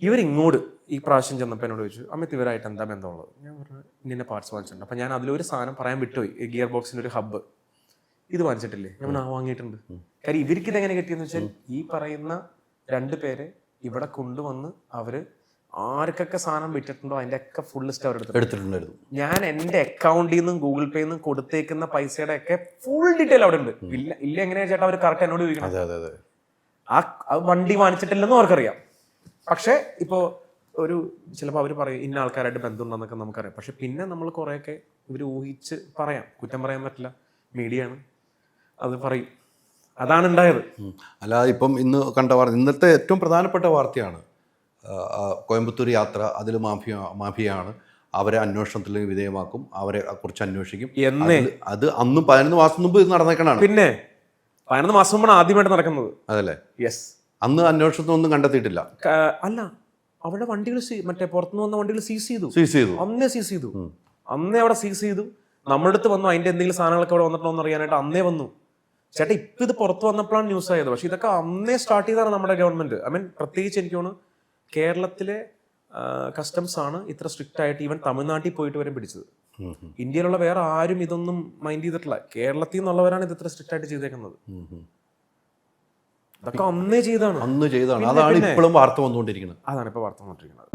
ഇവരിങ്ങോട്ട് ഈ പ്രാവശ്യം ചെന്നപ്പോൾ എന്നോട് ചോദിച്ചു അമിത് ഇവരായിട്ട് എന്താ ബന്ധമുള്ളത്. ഞാൻ പറഞ്ഞു ഇന്ന പാർട്സ് വാങ്ങിച്ചിട്ടുണ്ട്. അപ്പം ഞാൻ അതിലൊരു സാധനം പറയാൻ വിട്ടുപോയി, ഗിയർ ബോക്സിൻ്റെ ഒരു ഹബ്ബ്. ഇത് വാങ്ങിച്ചിട്ടില്ലേ? ഞാൻ വാങ്ങിയിട്ടുണ്ട്. കാര്യം ഇവർക്ക് ഇതെങ്ങനെ കിട്ടിയെന്ന് വെച്ചാൽ ഈ പറയുന്ന 2 പേരെ ഇവിടെ കൊണ്ടുവന്ന് അവര് ആർക്കൊക്കെ സാധനം വിറ്റിട്ടുണ്ടോ അതിന്റെ ഒക്കെ ഫുൾ ലിസ്റ്റ് അവർ എടുത്തിട്ടുണ്ടായിരുന്നു. ഞാൻ എന്റെ അക്കൗണ്ടിൽ നിന്നും ഗൂഗിൾ പേയിൽ നിന്നും കൊടുത്തേക്കുന്ന പൈസയുടെ ഒക്കെ ഫുൾ ഡീറ്റെയിൽ അവിടെ ഉണ്ട്. ഇല്ല എങ്ങനെയാ ചേട്ടാ അവർ കറക്റ്റ് എന്നോട് ചോദിക്കണം. ആ വണ്ടി വാങ്ങിച്ചിട്ടില്ലെന്നും അവർക്കറിയാം. പക്ഷെ ഇപ്പോ ചിലപ്പോൾ അവർ പറയും ഇന്ന ആൾക്കാരായിട്ട് ബന്ധമുണ്ടെന്നൊക്കെ നമുക്കറിയാം. പക്ഷെ പിന്നെ നമ്മൾ കുറെയൊക്കെ ഇവർ ഊഹിച്ച് പറയാം, കുറ്റം പറയാൻ പറ്റില്ല, മീഡിയ ആണ്, അത് പറയും. അതാണ് ഉണ്ടായത്. അല്ലാതെ ഇപ്പം ഇന്ന് കണ്ട വാർത്ത, ഇന്നത്തെ ഏറ്റവും പ്രധാനപ്പെട്ട വാർത്തയാണ് കോയമ്പത്തൂർ യാത്ര. അതിൽ മാഫിയാണ്, അവരെ അന്വേഷണത്തിൽ വിധേയമാക്കും, അവരെ കുറിച്ച് അന്വേഷിക്കും. അത് അന്നും 11 മാസം മുമ്പ് ഇത് നടന്നേക്കണാണ്. പിന്നെ 11 മാസം മുമ്പാണ് ആദ്യമായിട്ട് നടക്കുന്നത്. അതല്ലേ? യെസ്. അന്ന് അന്വേഷണത്തിനൊന്നും കണ്ടെത്തിയിട്ടില്ല. അല്ല, അവിടെ വണ്ടികൾ മറ്റേ പുറത്തുനിന്ന് വന്ന വണ്ടികൾ സീസ് ചെയ്തു. അന്നേ സീസ് ചെയ്തു. അന്നേ അവിടെ സീസ് ചെയ്തു. നമ്മുടെ അടുത്ത് വന്നു അതിന്റെ എന്തെങ്കിലും സാധനങ്ങളൊക്കെ അവിടെ വന്നിട്ടുണ്ടോ എന്ന് അറിയാനായിട്ട് അന്നേ വന്നു. ചേട്ടാ ഇപ്പം ഇത് പുറത്ത് വന്നപ്പോഴാണ് ന്യൂസ് ആയത്. പക്ഷെ ഇതൊക്കെ അന്നേ സ്റ്റാർട്ട് ചെയ്തതാണ് നമ്മുടെ ഗവൺമെന്റ്. ഐ മീൻ പ്രത്യേകിച്ച് എനിക്ക് തോന്നുന്നു കേരളത്തിലെ കസ്റ്റംസ് ആണ് ഇത്ര സ്ട്രിക്റ്റ് ആയിട്ട് ഈവൻ തമിഴ്നാട്ടിൽ പോയിട്ട് വരെ പിടിച്ചത്. ഇന്ത്യയിലുള്ള വേറെ ആരും ഇതൊന്നും മൈൻഡ് ചെയ്തിട്ടില്ല. കേരളത്തിൽ നിന്നുള്ളവരാണ് ഇത് ഇത്ര സ്ട്രിക്റ്റ് ആയിട്ട് ചെയ്തേക്കുന്നത്. അതൊക്കെ അന്നേ ചെയ്താണ്. അതാണ് ഇപ്പോഴും വാർത്ത വന്നുകൊണ്ടിരിക്കുന്നത്. അതാണ് ഇപ്പോൾ വാർത്ത വന്നുകൊണ്ടിരിക്കുന്നത്.